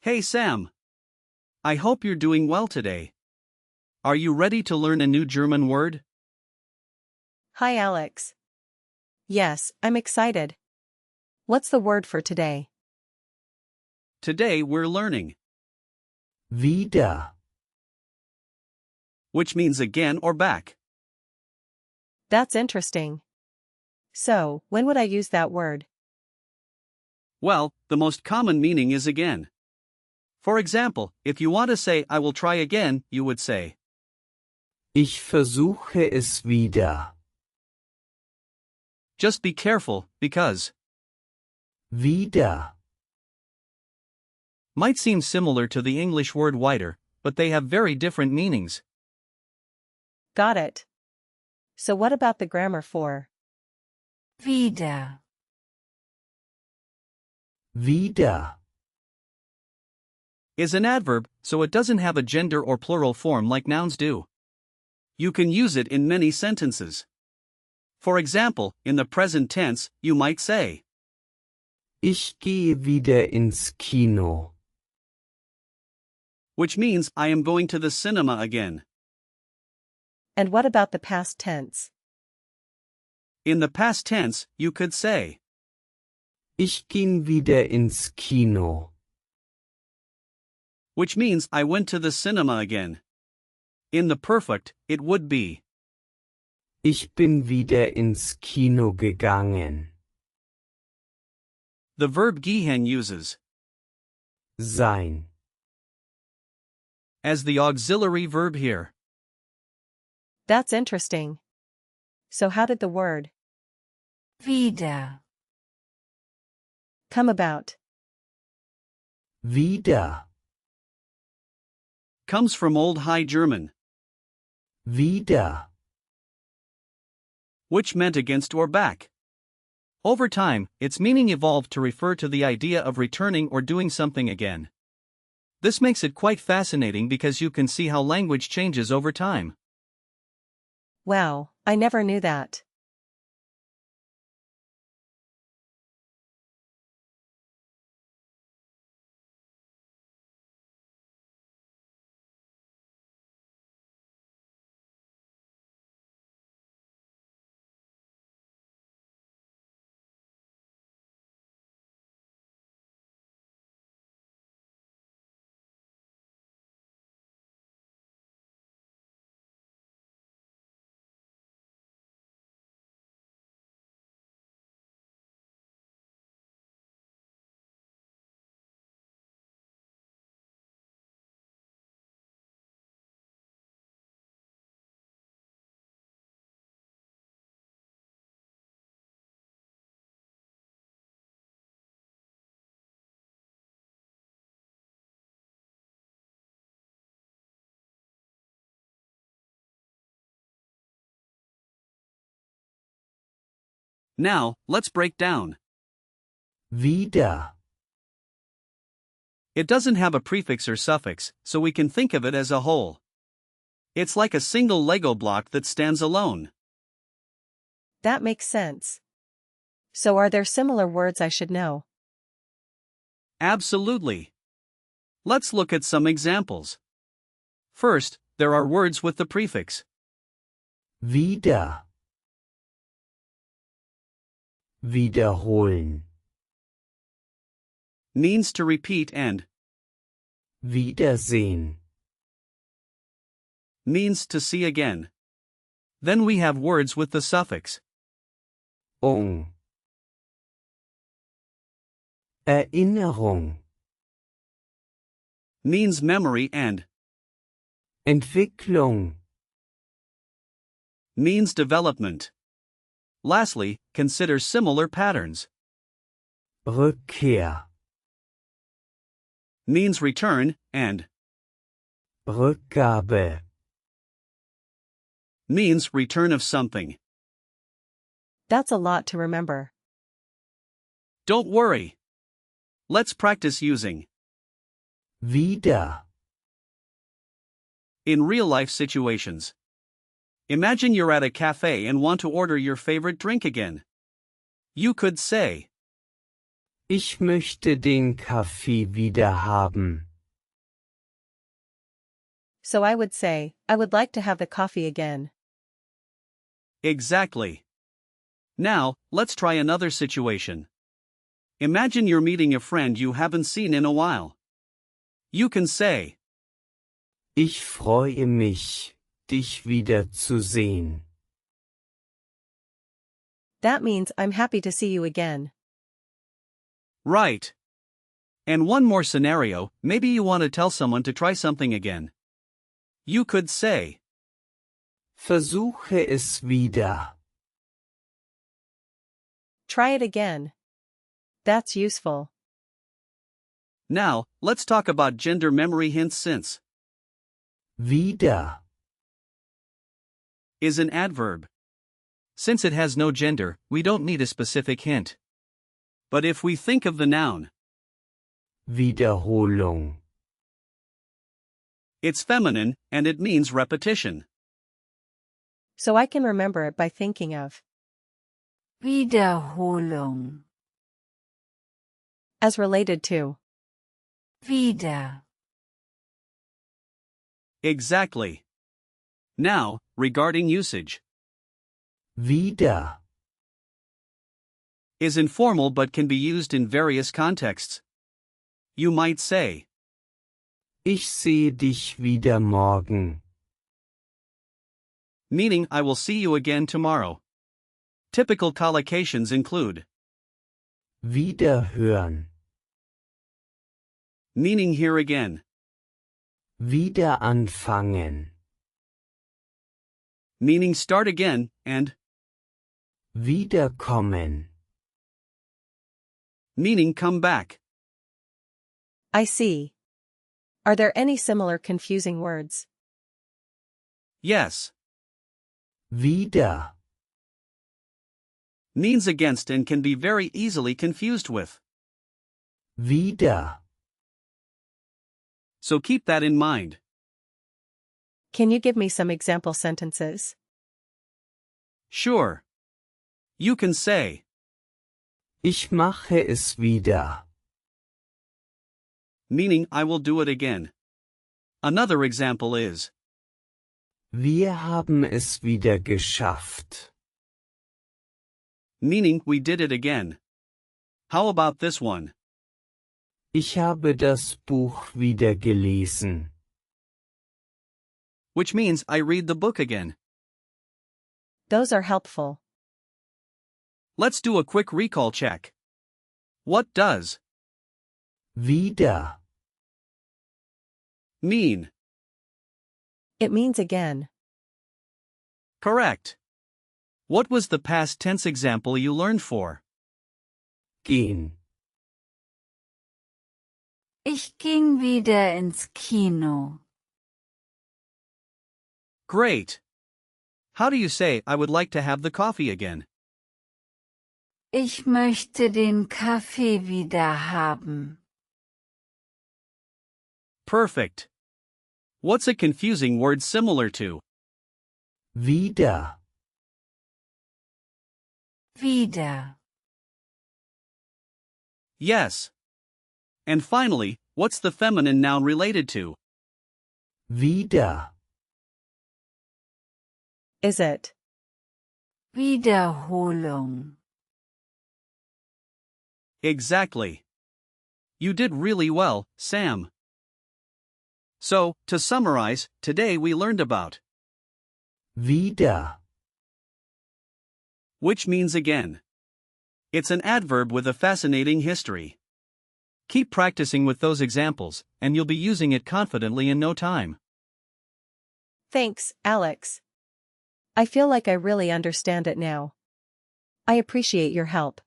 Hey Sam. I hope you're doing well today. Are you ready to learn a new German word? Hi Alex. Yes, I'm excited. What's the word for today? Today we're learning wieder, which means again or back. That's interesting. So, when would I use that word? Well, the most common meaning is again. For example, if you want to say I will try again, you would say ich versuche es wieder, just be careful, because wieder, might seem similar to the English word wider, but they have very different meanings. Got it. So what about the grammar for wieder, wieder, Is an adverb, so it doesn't have a gender or plural form like nouns do. You can use it in many sentences. For example, in the present tense, you might say ich gehe wieder ins Kino, which means I am going to the cinema again. And what about the past tense? In the past tense, you could say ich ging wieder ins Kino, which means I went to the cinema again. In the perfect, it would be ich bin wieder ins Kino gegangen, the verb gehen uses sein, as the auxiliary verb here. That's interesting. So how did the word wieder, come about? wieder, Comes from Old High German, wieder, which meant against or back. Over time, its meaning evolved to refer to the idea of returning or doing something again. This makes it quite fascinating because you can see how language changes over time. Wow, I never knew that. Now, let's break down. wieder, It doesn't have a prefix or suffix, so we can think of it as a whole. It's like a single Lego block that stands alone. That makes sense. So are there similar words I should know? Absolutely. Let's look at some examples. First, there are words with the prefix wieder, wiederholen, means to repeat and wiedersehen, means to see again. Then we have words with the suffix ung, Erinnerung, means memory and Entwicklung, means development. Lastly, consider similar patterns. Rückkehr, Means return and Rückgabe, means return of something. That's a lot to remember. Don't worry. Let's practice using wieder, in real-life situations. Imagine you're at a cafe and want to order your favorite drink again. You could say, Ich möchte den Kaffee wieder haben. So I would say, I would like to have the coffee again. Exactly. Now, let's try another situation. Imagine you're meeting a friend you haven't seen in a while. You can say, Ich freue mich, dich wiederzusehen. That means I'm happy to see you again. right. And one more scenario, maybe you want to tell someone to try something again. You could say, Versuche es wieder. Try it again. That's useful. Now, let's talk about gender memory hints since Wieder. is an adverb. Since it has no gender, we don't need a specific hint. But if we think of the noun, Wiederholung. it's feminine, and it means repetition. So I can remember it by thinking of Wiederholung. as related to. Wieder. Exactly. Now, regarding usage, Wieder. is informal but can be used in various contexts. You might say, Ich sehe dich wieder morgen. meaning I will see you again tomorrow. Typical collocations include, Wiederhören. meaning here again, Wieder anfangen. meaning start again, and Wiederkommen. meaning come back. I see. Are there any similar confusing words? Yes, Wieder. means against and can be very easily confused with. Wieder. So keep that in mind. Can you give me some example sentences? Sure. You can say, Ich mache es wieder. meaning I will do it again. Another example is, Wir haben es wieder geschafft. meaning we did it again. How about this one? Ich habe das Buch wieder gelesen. Which means I read the book again. Those are helpful. Let's do a quick recall check. What does Wieder. mean? It means again. Correct. What was the past tense example you learned for? Gehen. Ich ging wieder ins Kino. Great. How do you say I would like to have the coffee again? Ich möchte den Kaffee wieder haben. Perfect. What's a confusing word similar to Wieder. Wieder. yes? And finally, what's the feminine noun related to? Wieder. Is it? Wiederholung. Exactly. You did really well, Sam. So, to summarize, today we learned about Wieder. which means again. It's an adverb with a fascinating history. Keep practicing with those examples, and you'll be using it confidently in no time. Thanks, Alex. I feel like I really understand it now. I appreciate your help.